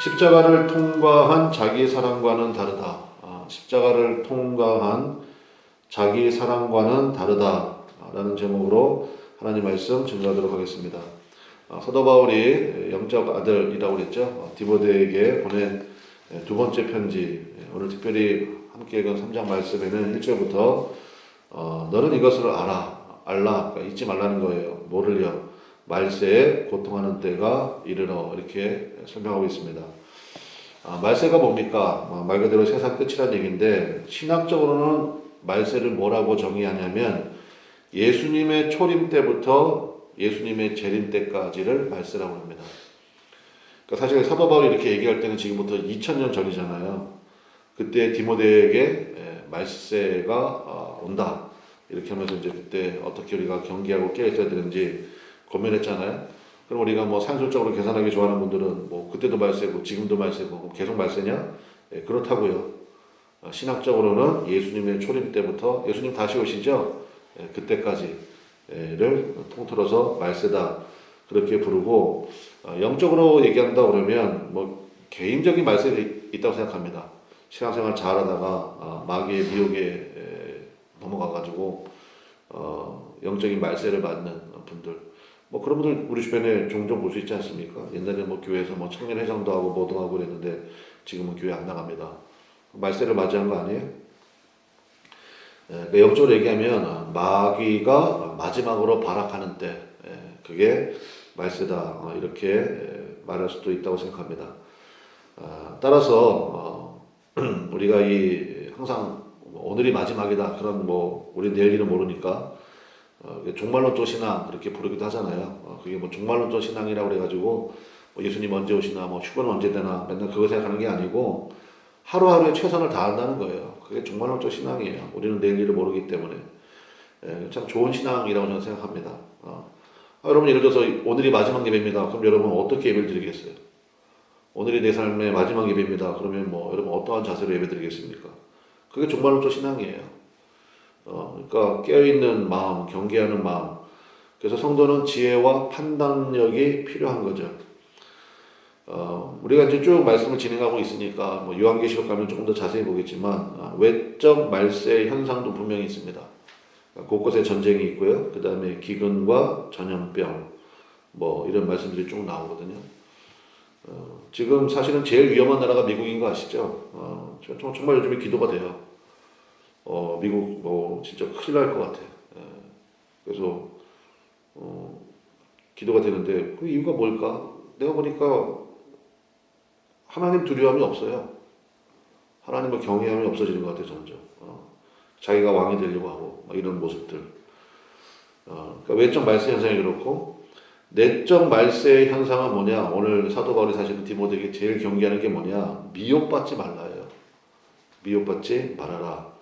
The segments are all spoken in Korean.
십자가를 통과한 자기 사랑과는 다르다. 십자가를 통과한 자기 사랑과는 다르다. 라는 제목으로 하나님 말씀 증거하도록 하겠습니다. 사도 바울이 영적 아들이라고 그랬죠. 디모데에게 보낸 두 번째 편지. 오늘 특별히 함께 읽은 3장 말씀에는 1절부터 너는 이것을 알라. 그러니까 잊지 말라는 거예요. 뭐를요? 말세에 고통하는 때가 이르러, 이렇게 설명하고 있습니다. 말세가 뭡니까? 말 그대로 세상 끝이라는 얘기인데, 신학적으로는 말세를 뭐라고 정의하냐면 예수님의 초림 때부터 예수님의 재림 때까지를 말세라고 합니다. 그러니까 사실 사도 바울이 이렇게 얘기할 때는 지금부터 2000년 전이잖아요. 그때 디모데에게 말세가 온다, 이렇게 하면서 이제 그때 어떻게 우리가 경계하고 깨어 있어야 되는지 고민했잖아요. 그럼 우리가 뭐 산술적으로 계산하기 좋아하는 분들은 뭐 그때도 말세고 지금도 말세고 계속 말세냐? 그렇다고요. 신학적으로는 예수님의 초림 때부터 예수님 다시 오시죠? 그때까지를 통틀어서 말세다, 그렇게 부르고, 영적으로 얘기한다 그러면 뭐 개인적인 말세가 있다고 생각합니다. 신앙생활 잘하다가 마귀의 미혹에 넘어가가지고 영적인 말세를 받는 분들, 뭐 그런 분들 우리 주변에 종종 볼 수 있지 않습니까? 옛날에 뭐 교회에서 뭐 청년회장도 하고 뭐도 하고 그랬는데 지금은 교회 안 나갑니다. 말세를 맞이한 거 아니에요? 영적으로 얘기하면 마귀가 마지막으로 발악하는 때, 그게 말세다, 이렇게 말할 수도 있다고 생각합니다. 따라서 우리가 항상 오늘이 마지막이다, 그런 뭐 우리 내일 일은 모르니까 종말론적 신앙 그렇게 부르기도 하잖아요. 그게 뭐 종말론적 신앙이라고 그래가지고 예수님 언제 오시나, 뭐 휴거는 언제 되나, 맨날 그거 생각하는 게 아니고 하루하루에 최선을 다한다는 거예요. 그게 종말론적 신앙이에요. 우리는 내일 일을 모르기 때문에. 참 좋은 신앙이라고 저는 생각합니다. 여러분, 예를 들어서 오늘이 마지막 예배입니다. 그럼 여러분 어떻게 예배를 드리겠어요? 오늘이 내 삶의 마지막 예배입니다. 그러면 뭐 여러분 어떠한 자세로 예배 드리겠습니까? 그게 종말론적 신앙이에요. 그러니까 깨어있는 마음, 경계하는 마음. 그래서 성도는 지혜와 판단력이 필요한 거죠. 우리가 이제 쭉 말씀을 진행하고 있으니까 뭐 요한계시록 가면 조금 더 자세히 보겠지만 외적 말세 현상도 분명히 있습니다. 곳곳에 전쟁이 있고요. 그 다음에 기근과 전염병, 뭐 이런 말씀들이 쭉 나오거든요. 지금 사실은 제일 위험한 나라가 미국인 거 아시죠? 정말 요즘에 기도가 돼요. 미국 뭐 진짜 큰일 날 것 같아. 그래서 기도가 되는데 그 이유가 뭘까? 내가 보니까 하나님 두려움이 없어요. 하나님을 경외함이 없어지는 것 같아요, 점점. 자기가 왕이 되려고 하고 이런 모습들. 그러니까 외적 말세 현상이 그렇고, 내적 말세의 현상은 뭐냐? 오늘 사도 바울이 사실은 디모데에게 제일 경계하는 게 뭐냐? 미혹받지 말라예요. 미혹받지 말아라.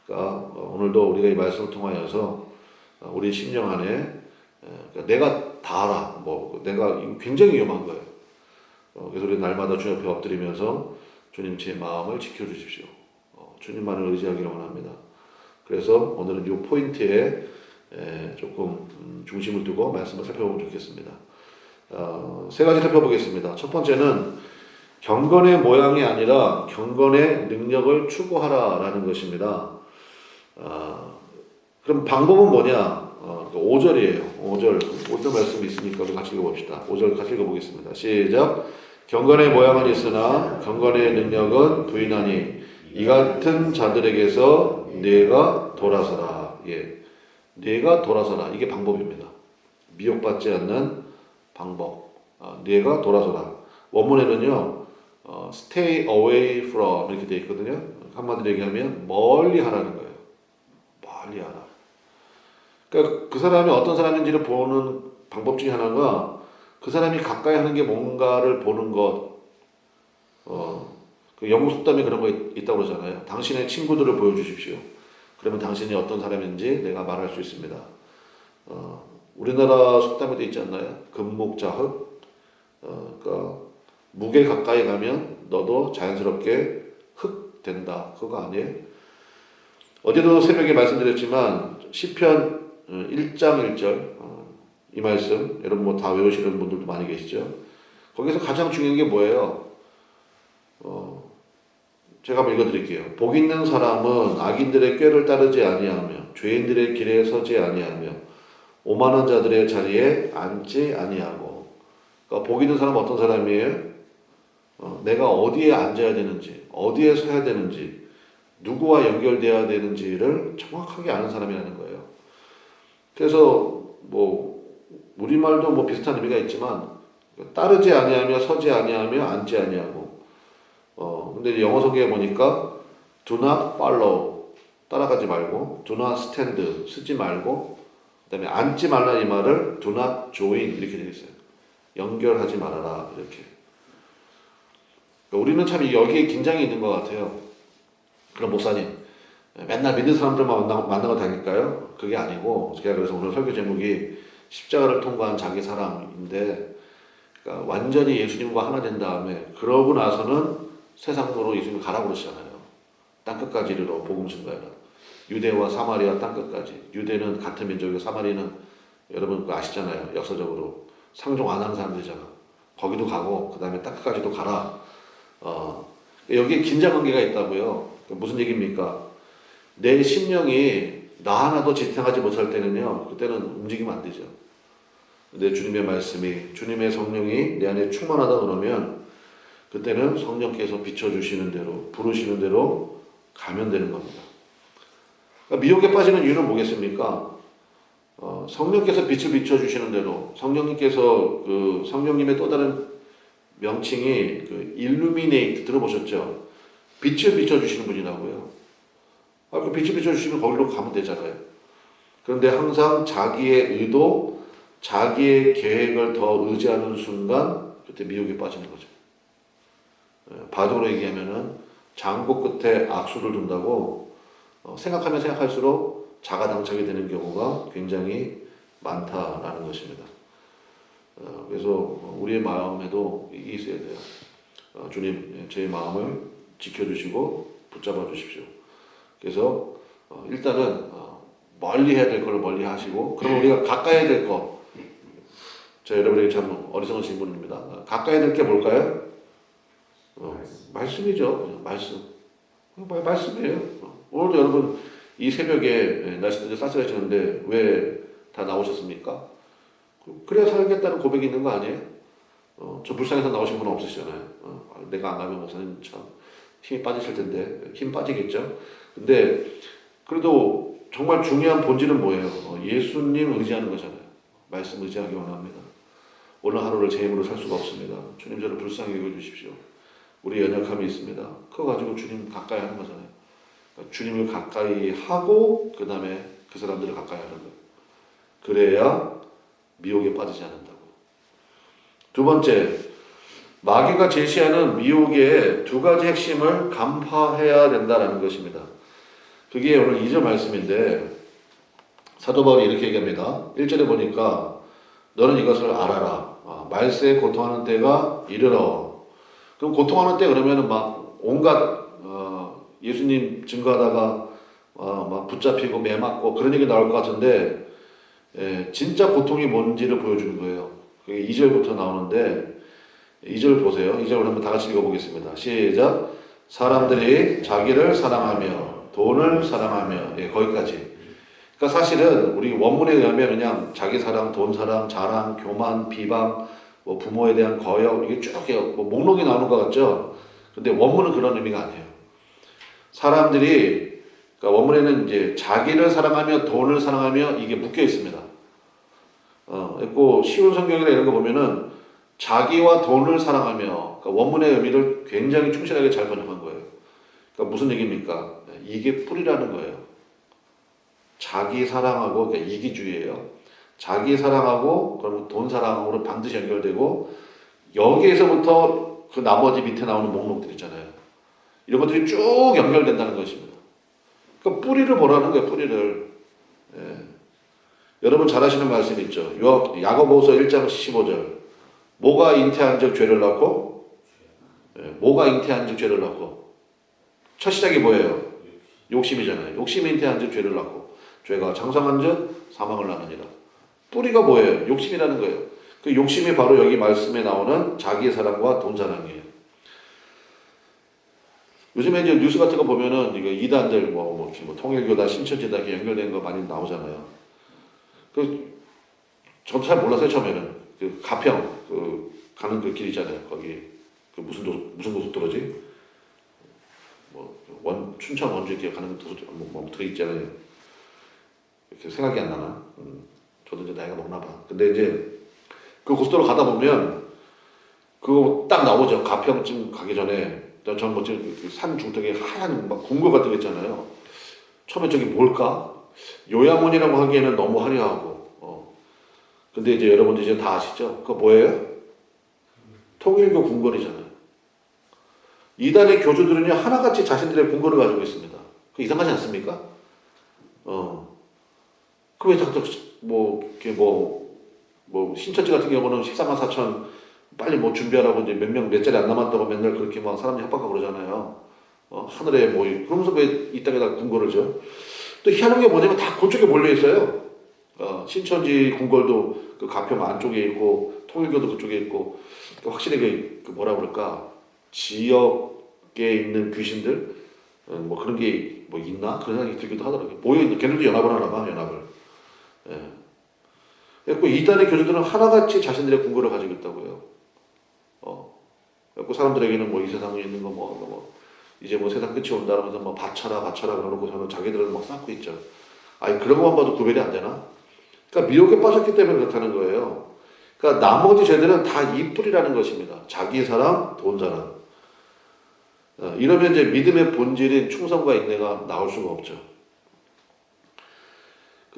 그러니까 오늘도 우리가 이 말씀을 통하여서 우리 심령 안에 내가 다 알아, 뭐 내가 굉장히 위험한 거예요. 그래서 우리 날마다 주님 앞에 엎드리면서 주님, 제 마음을 지켜주십시오. 주님만을 의지하기를 원합니다. 그래서 오늘은 이 포인트에 조금 중심을 두고 말씀을 살펴보면 좋겠습니다. 세 가지 살펴보겠습니다. 첫 번째는 경건의 모양이 아니라 경건의 능력을 추구하라라는 것입니다. 그럼 방법은 뭐냐? 5절이에요. 5절 말씀이 있으니까 우리 같이 읽어봅시다. 5절 같이 읽어보겠습니다. 시작. 경건의 모양은 있으나 경건의 능력은 부인하니 이 같은 자들에게서 뇌가 돌아서라. 뇌가 돌아서라. 이게 방법입니다. 미혹받지 않는 방법. 뇌가 돌아서라. 원문에는요, stay away from 이렇게 되어 있거든요. 한마디로 얘기하면 멀리 하라는 거예요. 멀리 하라. 그러니까 그 사람이 어떤 사람인지를 보는 방법 중에 하나가 그 사람이 가까이 하는 게 뭔가를 보는 것. 그 영국 속담에 그런 거 있다고 그러잖아요. 당신의 친구들을 보여주십시오. 그러면 당신이 어떤 사람인지 내가 말할 수 있습니다. 우리나라 속담에도 있지 않나요? 금목자흑. 그러니까 무게 가까이 가면 너도 자연스럽게 흑 된다. 그거 아니에요? 어제도 새벽에 말씀드렸지만 시편 1장 1절, 이 말씀 여러분 뭐 다 외우시는 분들도 많이 계시죠. 거기서 가장 중요한 게 뭐예요? 제가 한번 읽어드릴게요. 복 있는 사람은 악인들의 꾀를 따르지 아니하며 죄인들의 길에 서지 아니하며 오만한 자들의 자리에 앉지 아니하고. 그러니까 복 있는 사람은 어떤 사람이에요? 내가 어디에 앉아야 되는지, 어디에 서야 되는지, 누구와 연결되어야 되는지를 정확하게 아는 사람이라는 거예요. 그래서 우리말도 비슷한 의미가 있지만 따르지 아니하며 서지 아니하며 앉지 아니하고. 근데 영어 성경에 보니까 do not follow, 따라가지 말고, do not stand, 쓰지 말고, 그다음에 앉지 말라 이 말을 do not join 이렇게 되어 있어요. 연결하지 말아라 이렇게. 우리는 참 여기에 긴장이 있는 것 같아요. 그럼 목사님, 맨날 믿는 사람들만 만나고 다닐까요? 그게 아니고, 제가 그래서 오늘 설교 제목이 십자가를 통과한 자기 사랑인데, 그러니까 완전히 예수님과 하나 된 다음에 그러고 나서는 세상으로 예수님 가라고 그러시잖아요. 땅끝까지 이르러 복음 증거해라. 유대와 사마리아 땅끝까지. 유대는 같은 민족이고 사마리아는 여러분 그거 아시잖아요. 역사적으로 상종 안 하는 사람들이잖아. 거기도 가고 그 다음에 땅끝까지도 가라. 여기에 긴장관계가 있다고요. 무슨 얘기입니까? 내 심령이 나 하나도 지탱하지 못할 때는요, 그때는 움직이면 안 되죠. 근데 주님의 말씀이, 주님의 성령이 내 안에 충만하다 그러면 그때는 성령께서 비춰주시는 대로, 부르시는 대로 가면 되는 겁니다. 그러니까 미혹에 빠지는 이유는 뭐겠습니까? 성령께서 빛을 비춰주시는 대로, 성령님께서 성령님의 또 다른 명칭이 illuminate 들어보셨죠? 빛을 비춰주시는 분이라고요. 그 빛을 비춰주시면 거기로 가면 되잖아요. 그런데 항상 자기의 의도, 자기의 계획을 더 의지하는 순간 그때 미혹에 빠지는 거죠. 바둑으로 얘기하면은 장고 끝에 악수를 둔다고 생각하면 생각할수록 자가당착이 되는 경우가 굉장히 많다라는 것입니다. 그래서 우리의 마음에도 이게 있어야 돼요. 주님, 제 마음을 지켜주시고 붙잡아 주십시오. 그래서 일단은 멀리 해야 될 걸 멀리 하시고, 그러면 우리가 가까이 해야 될 거, 저 여러분에게 참 어리석은 질문입니다. 가까이 될 게 뭘까요? 말씀이죠. 말씀이에요. 오늘도 여러분 이 새벽에 날씨도 쌀쌀해지는데 왜 다 나오셨습니까? 그래야 살겠다는 고백이 있는 거 아니에요? 저 불쌍해서 나오신 분은 없으시잖아요. 내가 안 가면 목사님 참 힘이 빠지실 텐데, 힘 빠지겠죠? 근데 그래도 정말 중요한 본질은 뭐예요? 예수님 의지하는 거잖아요. 말씀 의지하기 원합니다. 오늘 하루를 제 힘으로 살 수가 없습니다. 주님 저를 불쌍히 여겨주십시오. 우리 연약함이 있습니다. 그거 가지고 주님 가까이 하는 거잖아요. 그러니까 주님을 가까이 하고 그 다음에 그 사람들을 가까이 하는 거예요. 그래야 미혹에 빠지지 않는다고. 두 번째, 마귀가 제시하는 미혹의 두 가지 핵심을 간파해야 된다는 것입니다. 그게 오늘 2절 말씀인데 사도 바울이 이렇게 얘기합니다. 1절에 보니까 너는 이것을 알아라. 말세에 고통하는 때가 이르러. 그럼 고통하는 때 그러면은 막 온갖 예수님 증거하다가 막 붙잡히고 매 맞고 그런 얘기 나올 것 같은데, 진짜 고통이 뭔지를 보여주는 거예요. 그게 2절부터 나오는데 2절 보세요. 2절을 한번 다 같이 읽어보겠습니다. 시작. 사람들이 자기를 사랑하며 돈을 사랑하며, 거기까지. 그러니까 사실은 우리 원문에 의하면 그냥 자기 사랑, 돈 사랑, 자랑, 교만, 비방, 부모에 대한 거역, 이게 쭉 목록이 나오는 것 같죠? 근데 원문은 그런 의미가 아니에요. 사람들이, 그러니까 원문에는 이제 자기를 사랑하며 돈을 사랑하며 이게 묶여 있습니다. 쉬운 성경이나 이런 거 보면은 자기와 돈을 사랑하며, 그러니까 원문의 의미를 굉장히 충실하게 잘 번역한 거예요. 그러니까 무슨 얘기입니까? 이게 뿌리라는 거예요. 자기 사랑하고, 그러니까 이기주의예요. 자기 사랑하고 그러면 돈 사랑하고는 반드시 연결되고, 여기에서부터 그 나머지 밑에 나오는 목록들 있잖아요. 이런 것들이 쭉 연결된다는 것입니다. 그러니까 뿌리를 보라는 거예요. 뿌리를. 여러분 잘 아시는 말씀 있죠. 야고보서 1장 15절. 뭐가 잉태한 즉 죄를 낳고? 뭐가 잉태한 즉 죄를 낳고? 첫 시작이 뭐예요? 욕심이잖아요. 욕심이 잉태한 즉 죄를 낳고, 죄가 장성한 즉 사망을 낳느니라. 뿌리가 뭐예요? 욕심이라는 거예요. 그 욕심이 바로 여기 말씀에 나오는 자기의 사랑과 돈 사랑이에요. 요즘에 이제 뉴스 같은 거 보면은 이거 이단들 뭐 통일교다 신천지다 이렇게 연결된 거 많이 나오잖아요. 저도 잘 몰랐어요 처음에는. 그 가평 그 가는 그 길 있잖아요. 거기 그 무슨 고속도로지? 춘천 원주 이렇게 가는 도로 뭐 들어있잖아요. 이렇게 생각이 안 나나? 저도 이제 나이가 먹나 봐. 근데 이제 그 고속도로 가다 보면 그거 딱 나오죠. 가평쯤 가기 전에 전 산 중턱에 하얀 막 궁궐 같은 거 있잖아요. 처음에 저기 뭘까? 요양원이라고 하기에는 너무 화려하고. 근데 이제 여러분들 이제 다 아시죠? 그거 뭐예요? 통일교 궁궐이잖아요. 이단의 교주들은요 하나같이 자신들의 궁궐을 가지고 있습니다. 그 이상하지 않습니까? 그왜 자꾸 이렇게 신천지 같은 경우는 14만 4천 빨리 준비하라고 이제 몇 자리 안 남았다고 맨날 그렇게 막 사람들이 협박하고 그러잖아요. 하늘에 그러면서 왜 이 땅에다 궁궐을 줘? 또 희한한 게 뭐냐면 다 그쪽에 몰려 있어요. 신천지 궁궐도 그 가평 안쪽에 있고 통일교도 그쪽에 있고 확실히 그 뭐라 그럴까 지역에 있는 귀신들 그런 게 있나 그런 생각이 들기도 하더라고요. 모여 있는 걔네도 연합을 하나 봐 연합을. 예. 그래서 이단의 교주들은 하나같이 자신들의 궁궐을 가지고 있다고요. 그래서 사람들에게는 이 세상에 있는 거 이제 세상 끝이 온다라면서 바쳐라 그러고서는 자기들은 쌓고 있죠. 아니 그런 것만 봐도 구별이 안 되나? 그러니까 미혹에 빠졌기 때문에 그렇다는 거예요. 그러니까 나머지 죄들은 다 이 뿌리라는 것입니다. 자기 사랑, 돈 사랑. 이러면 이제 믿음의 본질인 충성과 인내가 나올 수가 없죠.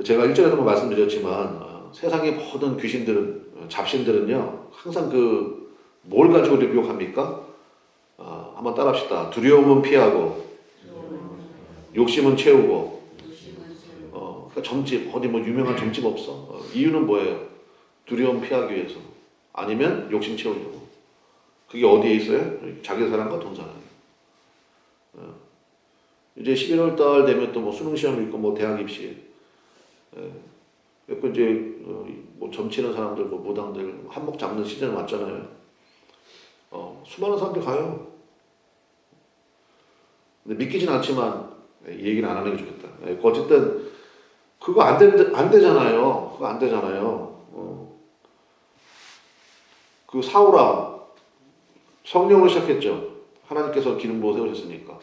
제가 1절에도 말씀드렸지만 세상의 모든 귀신들은 잡신들은요 항상 뭘 가지고 우리 미혹합니까? 한번 따라합시다. 두려움은 피하고 욕심은 채우고 그러니까 점집 어디 유명한 점집 없어? 이유는 뭐예요? 두려움 피하기 위해서 아니면 욕심 채우려고. 그게 어디에 있어요? 자기 사랑과 돈 사랑. 이제 11월 달 되면 또 수능 시험이 있고 대학 입시. 그리고 이제 점치는 사람들 무당들 한몫 잡는 시즌 왔잖아요. 수많은 사람들이 가요. 근데 믿기진 않지만 이 얘기는 안 하는 게 좋겠다. 어쨌든 그거 안 되잖아요. 그거 안 되잖아요. 그 사울아 성령으로 시작했죠. 하나님께서 기름 부어 세우셨으니까.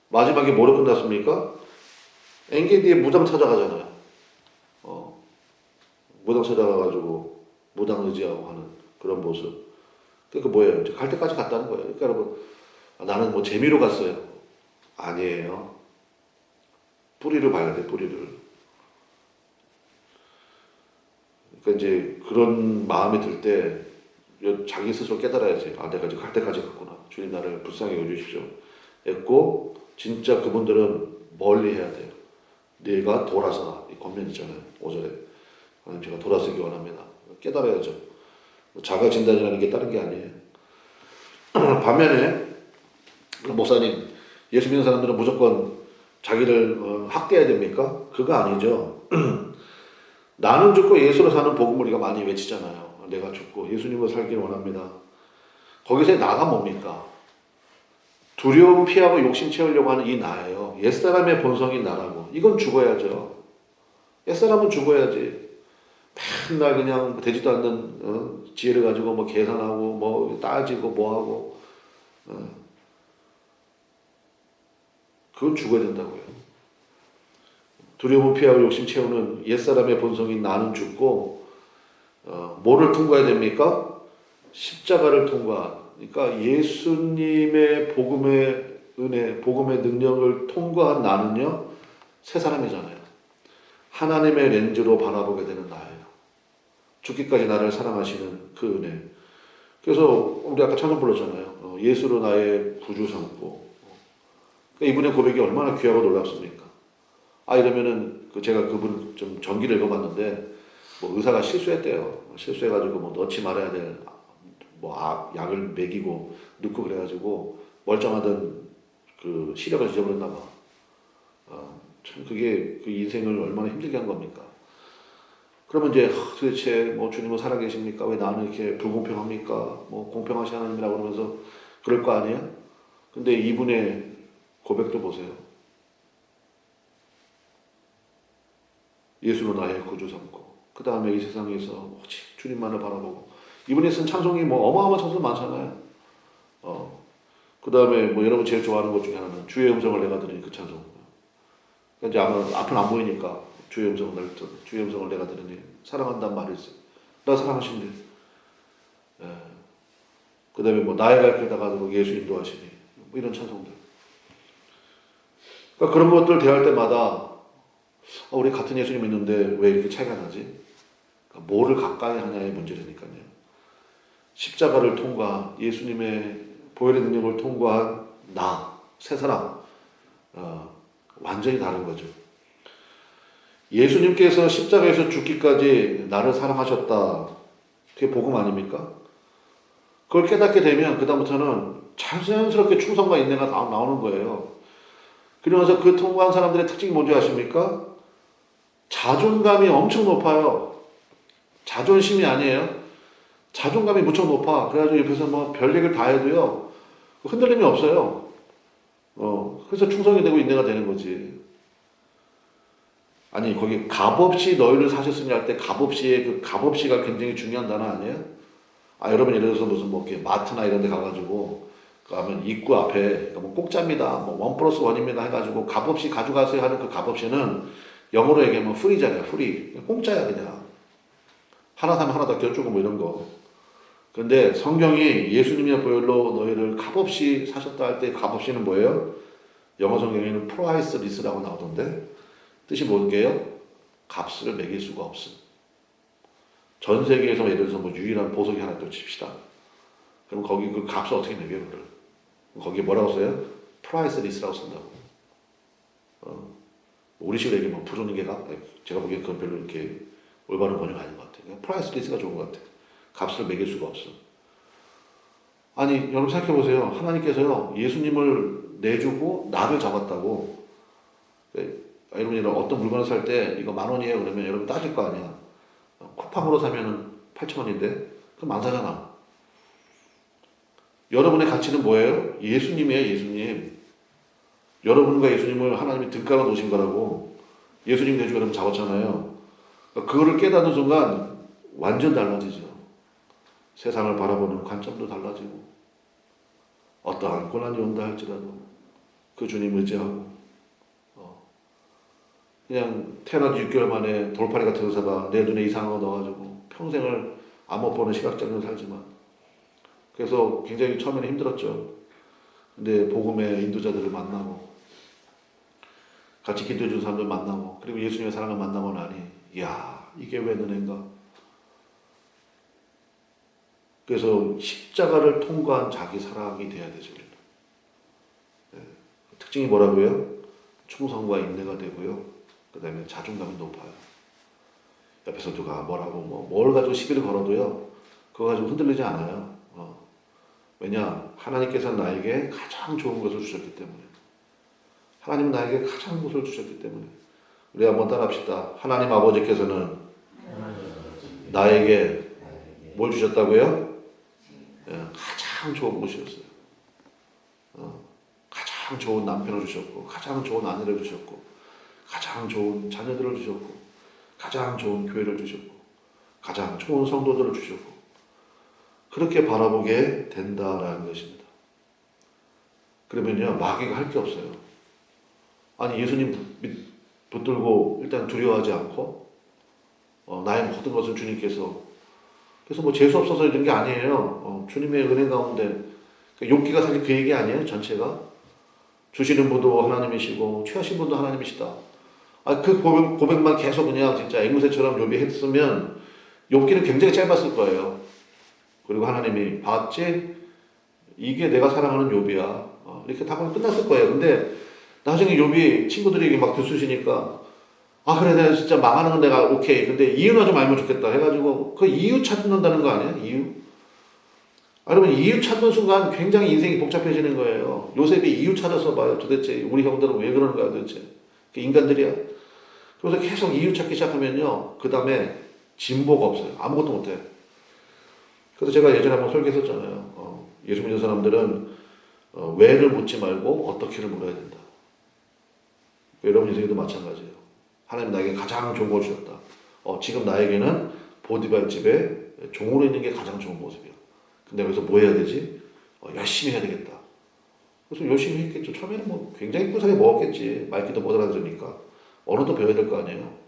마지막에 뭐로 끝났습니까? 엔게디에 무당 찾아가잖아요. 무당 찾아가가지고 무당 의지하고 하는 그런 모습. 그러니까 뭐예요? 이제 갈 때까지 갔다는 거예요. 그러니까 여러분 나는 재미로 갔어요. 아니에요. 뿌리를 봐야 돼, 뿌리를. 그러니까 이제 그런 마음이 들 때 자기 스스로 깨달아야지. 내가 이제 갈 때까지 갔구나. 주님 나를 불쌍히 여주십시오. 했고 진짜 그분들은 멀리 해야 돼요. 네가 돌아서라. 이 권면 있잖아요. 5절에. 하나님 제가 돌아서기 원합니다. 깨달아야죠. 자가 진단이라는 게 다른 게 아니에요. 반면에 목사님 예수 믿는 사람들은 무조건 자기를 학대해야 됩니까? 그거 아니죠. 나는 죽고 예수로 사는 복음을 우리가 많이 외치잖아요. 내가 죽고 예수님으로 살기를 원합니다. 거기서 나가 뭡니까? 두려움 피하고 욕심 채우려고 하는 이 나예요. 옛사람의 본성이 나라고. 이건 죽어야죠. 옛사람은 죽어야지. 맨날 그냥 되지도 않는 지혜를 가지고 계산하고 따지고 뭐하고 그건 죽어야 된다고요. 두려움을 피하고 욕심 채우는 옛사람의 본성인 나는 죽고 뭐를 통과해야 됩니까? 십자가를 통과. 그러니까 예수님의 복음의 은혜, 복음의 능력을 통과한 나는요 새 사람이잖아요. 하나님의 렌즈로 바라보게 되는 나예요. 죽기까지 나를 사랑하시는 그 은혜. 그래서 우리 아까 찬송 불렀잖아요. 예수로 나의 구주 삼고. 이분의 고백이 얼마나 귀하고 놀랍습니까? 이러면은 제가 그분 좀 전기를 읽어봤는데 의사가 실수했대요. 실수해가지고 넣지 말아야 될 약을 먹이고 넣고 그래가지고 멀쩡하던 그 시력을 잊어버렸나 봐. 참 그게 그 인생을 얼마나 힘들게 한 겁니까? 그러면 이제 도대체 주님은 살아계십니까? 왜 나는 이렇게 불공평합니까? 공평하신 하나님이라고 그러면서 그럴 거 아니에요? 근데 이분의 고백도 보세요. 예수는 나의 구주 삼고 그 다음에 이 세상에서 오직 주님만을 바라보고 이분이 쓴 찬송이 뭐 어마어마한 찬송 많잖아요. 그 다음에 뭐 여러분 제일 좋아하는 것 중에 하나는 주의 음성을 내가 들으니 그 찬송. 이제 앞은 안 보이니까 주의 음성을 내가 들으니 사랑한다는 말이 있어요. 나 사랑하신대. 그 다음에 뭐 나의 갈 길 다가도록 예수 인도하시니 뭐 이런 찬송들. 그러니까 그런 것들 대할 때마다 우리 같은 예수님 있는데 왜 이렇게 차이가 나지? 그러니까 뭐를 가까이 하냐의 문제라니까요. 십자가를 통과한 예수님의 보혈의 능력을 통과한 새 사람 완전히 다른 거죠. 예수님께서 십자가에서 죽기까지 나를 사랑하셨다. 그게 복음 아닙니까? 그걸 깨닫게 되면 그 다음부터는 자연스럽게 충성과 인내가 나오는 거예요. 그러면서 그 통과한 사람들의 특징이 뭔지 아십니까? 자존감이 엄청 높아요. 자존심이 아니에요. 자존감이 무척 높아. 그래가지고 옆에서 뭐 별 얘기를 다 해도요, 흔들림이 없어요. 그래서 충성이 되고 인내가 되는 거지. 아니, 거기 값없이 너희를 사셨으니 할 때 값없이의 그 값없이가 굉장히 중요한 단어 아니에요? 여러분 예를 들어서 무슨 뭐 이렇게 마트나 이런 데 가가지고 가면 입구 앞에 뭐 공짜입니다. 뭐 1+1입니다 해가지고 값없이 가져가세요 하는 그 값없이는 영어로 얘기하면 프리잖아요. 프리. 공짜야 그냥. 하나 사면 하나 더 껴주고 뭐 이런 거. 근데 성경이 예수님의 보혈로 너희를 값없이 사셨다 할 때 값없이는 뭐예요? 영어 성경에는 priceless라고 나오던데 뜻이 뭔게요? 값을 매길 수가 없음. 전 세계에서 예를 들어서 뭐 유일한 보석이 하나 또 칩시다. 그럼 거기 그 값을 어떻게 매겨요? 그걸? 거기에 뭐라고 써요? priceless라고 쓴다고. 우리식으로 얘기하면 부르는 게 제가 보기엔 그건 별로 이렇게 올바른 번역 아닌 것 같아요. priceless가 좋은 것 같아요. 값을 매길 수가 없어. 아니, 여러분 생각해보세요. 하나님께서요, 예수님을 내주고 나를 잡았다고. 여러분이 어떤 물건을 살 때 이거 10,000원이에요. 그러면 여러분 따질 거 아니야. 쿠팡으로 사면은 8,000원인데, 그럼 안 사잖아. 여러분의 가치는 뭐예요? 예수님이에요, 예수님. 여러분과 예수님을 하나님이 등가로 놓으신 거라고. 예수님 내주고 여러분 잡았잖아요. 그거를 깨닫는 순간 완전 달라지죠. 세상을 바라보는 관점도 달라지고 어떠한 고난이 온다 할지라도 그 주님 의지하고 그냥 태어나서 6개월 만에 돌팔이 같은 의사가 내 눈에 이상한 거 넣어가지고 평생을 안 못 보는 시각장애로 살지만 그래서 굉장히 처음에는 힘들었죠. 근데 복음의 인도자들을 만나고 같이 기도해 주는 사람들 만나고 그리고 예수님의 사랑을 만나고 나니 이야 이게 왜 은혜인가. 그래서 십자가를 통과한 자기 사랑이 돼야 되죠. 특징이 뭐라고요? 충성과 인내가 되고요. 그 다음에 자존감이 높아요. 옆에서 누가 뭐라고 뭘 가지고 시비를 걸어도요. 그거 가지고 흔들리지 않아요. 왜냐? 하나님께서는 나에게 가장 좋은 것을 주셨기 때문에. 하나님은 나에게 가장 좋은 것을 주셨기 때문에. 우리 한번 따라합시다. 하나님 아버지께서는 나에게 뭘 주셨다고요? 가장 좋은 것이었어요. 가장 좋은 남편을 주셨고, 가장 좋은 아내를 주셨고, 가장 좋은 자녀들을 주셨고, 가장 좋은 교회를 주셨고, 가장 좋은 성도들을 주셨고, 그렇게 바라보게 된다라는 것입니다. 그러면요, 마귀가 할 게 없어요. 아니, 예수님 붙들고 일단 두려워하지 않고, 나의 모든 것을 주님께서, 그래서 뭐 재수 없어서 이런 게 아니에요. 주님의 은혜 가운데, 욥기가 사실 그 얘기 아니에요, 전체가. 주시는 분도 하나님이시고, 취하신 분도 하나님이시다. 그 고백만 계속 그냥 진짜 앵무새처럼 욥이 했으면, 욥기는 굉장히 짧았을 거예요. 그리고 하나님이 봤지? 이게 내가 사랑하는 욥이야. 이렇게 답하면 끝났을 거예요. 근데 나중에 욥이 친구들이 막 들쑤시니까 그래 내가 진짜 망하는 건 내가 오케이. 근데 이유나 좀 알면 좋겠다 해가지고 그 이유 찾는다는 거 아니야? 이유? 여러분 이유 찾는 순간 굉장히 인생이 복잡해지는 거예요. 요셉이 이유 찾아서 봐요. 도대체 우리 형들은 왜 그러는 거야 도대체. 인간들이야. 그래서 계속 이유 찾기 시작하면요. 그 다음에 진보가 없어요. 아무것도 못해. 그래서 제가 예전에 한번 설교했었잖아요. 예수 믿는 사람들은 왜를 묻지 말고 어떻게를 물어야 된다. 여러분 인생에도 마찬가지예요. 하나님 나에게 가장 좋은 걸 주셨다. 지금 나에게는 보디발 집에 종으로 있는 게 가장 좋은 모습이야. 근데 여기서 뭐 해야 되지? 열심히 해야 되겠다. 그래서 열심히 했겠죠. 처음에는 뭐 굉장히 꾸사하게 먹었겠지. 말귀도 못 알아들으니까. 언어도 배워야 될 거 아니에요.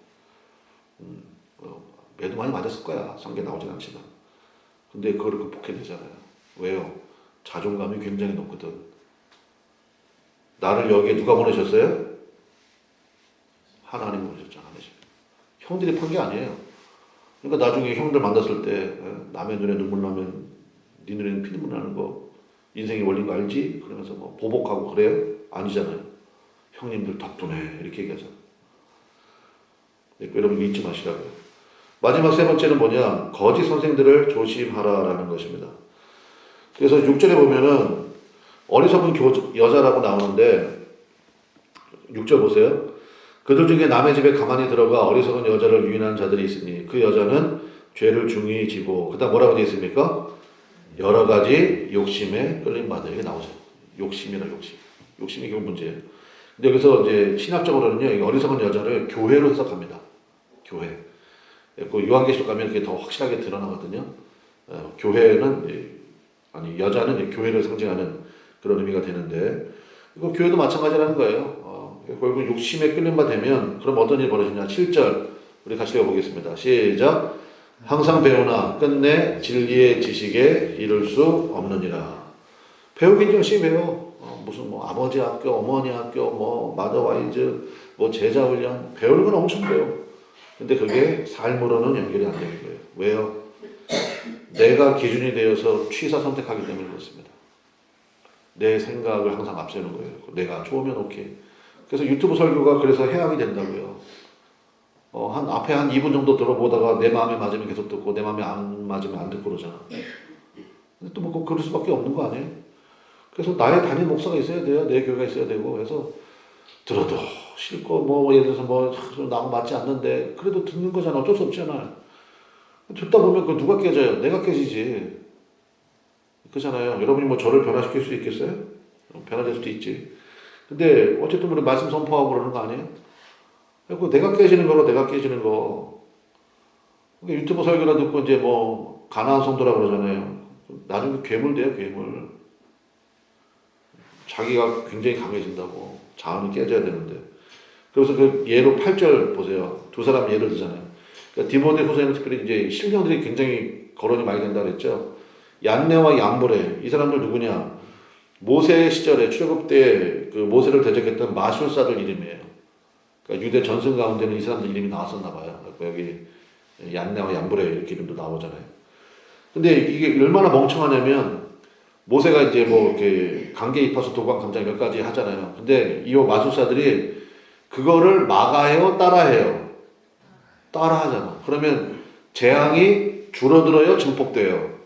매도 많이 맞았을 거야. 성경 나오진 않지만. 근데 그걸 극복해내잖아요. 왜요? 자존감이 굉장히 높거든. 나를 여기에 누가 보내셨어요? 하나님 보내셨잖아. 형들이 판 게 아니에요. 그러니까 나중에 형들 만났을 때 남의 눈에 눈물 나면 네 눈에는 피눈물 나는 거 인생의 원리인 거 알지? 그러면서 뭐 보복하고 그래요? 아니잖아요. 형님들 덕분에 이렇게 얘기하잖아요. 그러니까 여러분 잊지 마시라고요. 마지막 세 번째는 뭐냐? 거짓 선생들을 조심하라라는 것입니다. 그래서 6절에 보면은 어리석은 여자라고 나오는데 6절 보세요. 그들 중에 남의 집에 가만히 들어가 어리석은 여자를 유인한 자들이 있으니 그 여자는 죄를 중히 지고 그다음 뭐라고 되어 있습니까? 여러 가지 욕심에 끌린 바들. 이게 나오죠. 욕심이나 욕심. 욕심이 결국 문제예요. 근데 여기서 이제 신학적으로는요, 이 어리석은 여자를 교회로 해석합니다. 교회. 그 요한계시록 가면 그게 더 확실하게 드러나거든요. 여자는 교회를 상징하는 그런 의미가 되는데, 이거 교회도 마찬가지라는 거예요. 결국 욕심에 끌린 바 되면, 그럼 어떤 일이 벌어지냐? 7절. 우리 같이 읽어보겠습니다. 시작. 항상 배우나 끝내 진리의 지식에 이를 수 없느니라. 배우긴 열심히 배워. 무슨 뭐 아버지 학교, 어머니 학교, 뭐 마더와이즈, 뭐 제자 훈련 배우는 건 엄청 배워. 근데 그게 삶으로는 연결이 안 되는 거예요. 왜요? 내가 기준이 되어서 취사 선택하기 때문에 그렇습니다. 내 생각을 항상 앞세우는 거예요. 내가 좋으면 오케이. 그래서 유튜브 설교가 그래서 해악이 된다고요. 앞에 한 2분 정도 들어보다가 내 마음에 맞으면 계속 듣고 내 마음에 안 맞으면 안 듣고 그러잖아. 근데 또 뭐 그럴 수밖에 없는 거 아니에요? 그래서 나의 담임 목사가 있어야 돼요. 내 교회가 있어야 되고. 그래서 들어도 싫고 뭐 예를 들어서 뭐 나하고 맞지 않는데 그래도 듣는 거잖아. 어쩔 수 없잖아. 듣다 보면 그 누가 깨져요? 내가 깨지지. 그렇잖아요. 여러분이 뭐 저를 변화시킬 수 있겠어요? 변화될 수도 있지. 근데 어쨌든 우리 말씀 선포하고 그러는 거 아니에요? 그리고 내가 깨지는 거로 내가 깨지는 거. 그러니까 유튜브 설교라 듣고 이제 뭐 가나안 성도라고 그러잖아요. 나중에 괴물 돼요, 괴물. 자기가 굉장히 강해진다고. 자원이 깨져야 되는데. 그래서 그 예로 8절 보세요. 두 사람 예를 들잖아요. 그러니까 디모데후서에는 특별히 이제 신령들이 굉장히 거론이 많이 된다 그랬죠. 얀네와 얌브레. 이 사람들 누구냐? 모세 시절에 출애굽 때 그 모세를 대적했던 마술사들 이름이에요. 그러니까 유대 전승 가운데는 이 사람들 이름이 나왔었나 봐요. 여기 얀네와 얌브레 이렇게 이름도 나오잖아요. 근데 이게 얼마나 멍청하냐면 모세가 이제 뭐 이렇게 강계 입하수 도관 감장 몇 가지 하잖아요. 근데 이 마술사들이 그거를 막아요, 따라해요. 따라하잖아. 그러면 재앙이 줄어들어요, 증폭돼요.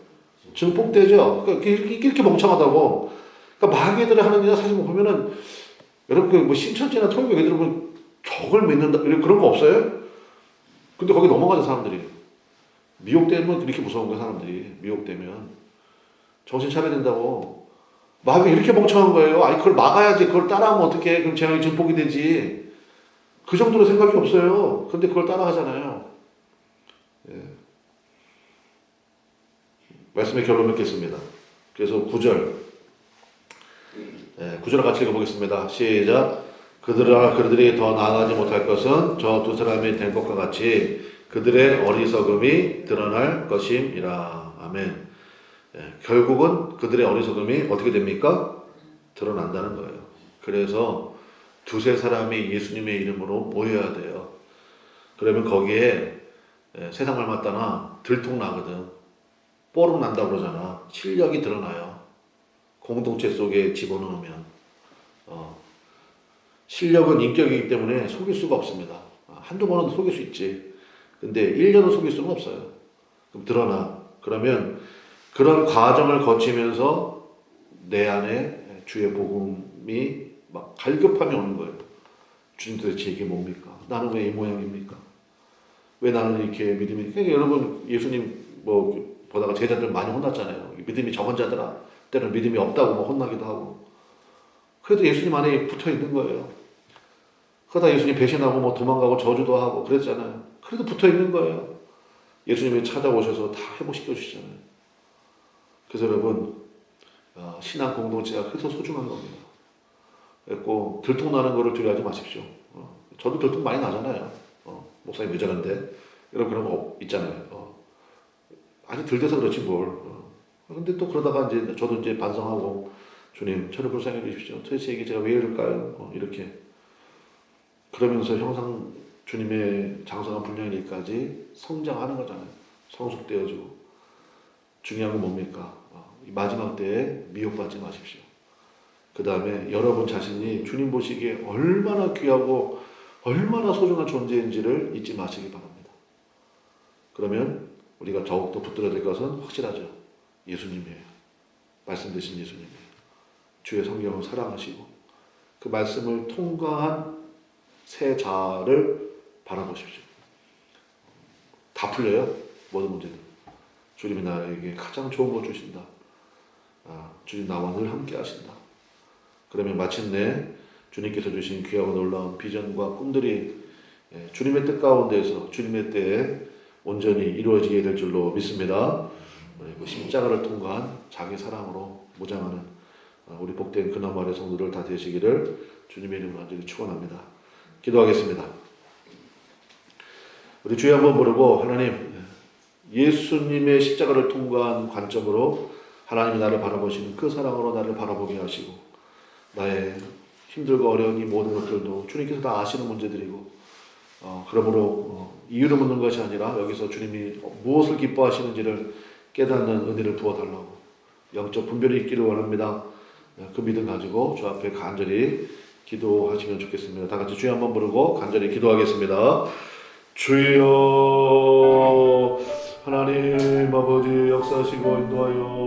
증폭되죠. 그러니까 이렇게 멍청하다고. 그러니까 마귀들이 하는 일은 사실 뭐 보면은 여러분 뭐 신천지나 토요일 얘기 들으면 적을 믿는다 그런 거 없어요? 근데 거기 넘어가죠 사람들이. 미혹되면 이렇게 무서운 거야 사람들이. 미혹되면 정신 차려야 된다고. 마귀 이렇게 멍청한 거예요. 아니 그걸 막아야지. 그걸 따라하면 어떡해. 그럼 재앙이 증폭이 되지. 그 정도로 생각이 없어요. 근데 그걸 따라하잖아요. 예. 말씀의 결론 맺겠습니다. 그래서 9절. 9절 같이 읽어보겠습니다. 시작. 그들이 더 나아가지 못할 것은 저 두 사람이 된 것과 같이 그들의 어리석음이 드러날 것임이라. 아멘. 결국은 그들의 어리석음이 어떻게 됩니까? 드러난다는 거예요. 그래서 두세 사람이 예수님의 이름으로 모여야 돼요. 그러면 거기에 세상 말 맞다나 들통나거든. 뽀록 난다고 그러잖아. 실력이 드러나요. 공동체 속에 집어넣으면. 실력은 인격이기 때문에 속일 수가 없습니다. 한두 번은 속일 수 있지. 근데 1년은 속일 수는 없어요. 그럼 드러나. 그러면 그런 과정을 거치면서 내 안에 주의 복음이 막 갈급함이 오는 거예요. 주님 도대체 이게 뭡니까? 나는 왜 이 모양입니까? 왜 나는 이렇게 믿음이. 그러니까 여러분 예수님 뭐 보다가 제자들 많이 혼났잖아요. 믿음이 적은 자들아. 때는 믿음이 없다고 뭐 혼나기도 하고. 그래도 예수님 안에 붙어 있는 거예요. 그러다 예수님 배신하고 뭐 도망가고 저주도 하고 그랬잖아요. 그래도 붙어 있는 거예요. 예수님이 찾아오셔서 다 회복시켜 주시잖아요. 그래서 여러분, 신앙 공동체가 그래서 소중한 겁니다. 그래서 들통나는 거를 두려워하지 마십시오. 저도 들통 많이 나잖아요. 목사님 왜 저런데? 여러분 그런 거 있잖아요. 아직 덜 돼서 그렇지 뭘. 근데 또 그러다가 이제 저도 이제 반성하고 주님 저를 불쌍해 주십시오. 도대체 이게 제가 왜 이럴까요? 이렇게 그러면서 형상 주님의 장성한 분량의 일까지 성장하는 거잖아요. 성숙되어지고 중요한 건 뭡니까? 이 마지막 때에 미혹받지 마십시오. 그 다음에 여러분 자신이 주님 보시기에 얼마나 귀하고 얼마나 소중한 존재인지를 잊지 마시기 바랍니다. 그러면 우리가 더욱더 붙들어야 될 것은 확실하죠. 예수님이에요. 말씀 되신 예수님이에요. 주의 성경을 사랑하시고 그 말씀을 통과한 새 자를 바라보십시오. 다 풀려요. 모든 문제는. 주님이 나에게 가장 좋은 것 주신다. 주님 나와 늘 함께 하신다. 그러면 마침내 주님께서 주신 귀하고 놀라운 비전과 꿈들이 주님의 뜻 가운데서 주님의 때에 온전히 이루어지게 될 줄로 믿습니다. 그리고 십자가를 통과한 자기 사랑으로 무장하는 우리 복된 그나마의 성도들 다 되시기를 주님의 이름으로 간절히 축원합니다. 기도하겠습니다. 우리 주여 한번 부르고 하나님 예수님의 십자가를 통과한 관점으로 하나님이 나를 바라보시는 그 사랑으로 나를 바라보게 하시고 나의 힘들고 어려운 이 모든 것들도 주님께서 다 아시는 문제들이고 그러므로 이유를 묻는 것이 아니라 여기서 주님이 무엇을 기뻐하시는지를 깨닫는 은혜를 부어달라고 영적 분별이 있기를 원합니다. 그 믿음 가지고 주 앞에 간절히 기도하시면 좋겠습니다. 다 같이 주여 한번 부르고 간절히 기도하겠습니다. 주여 하나님 아버지 역사하시고 인도하여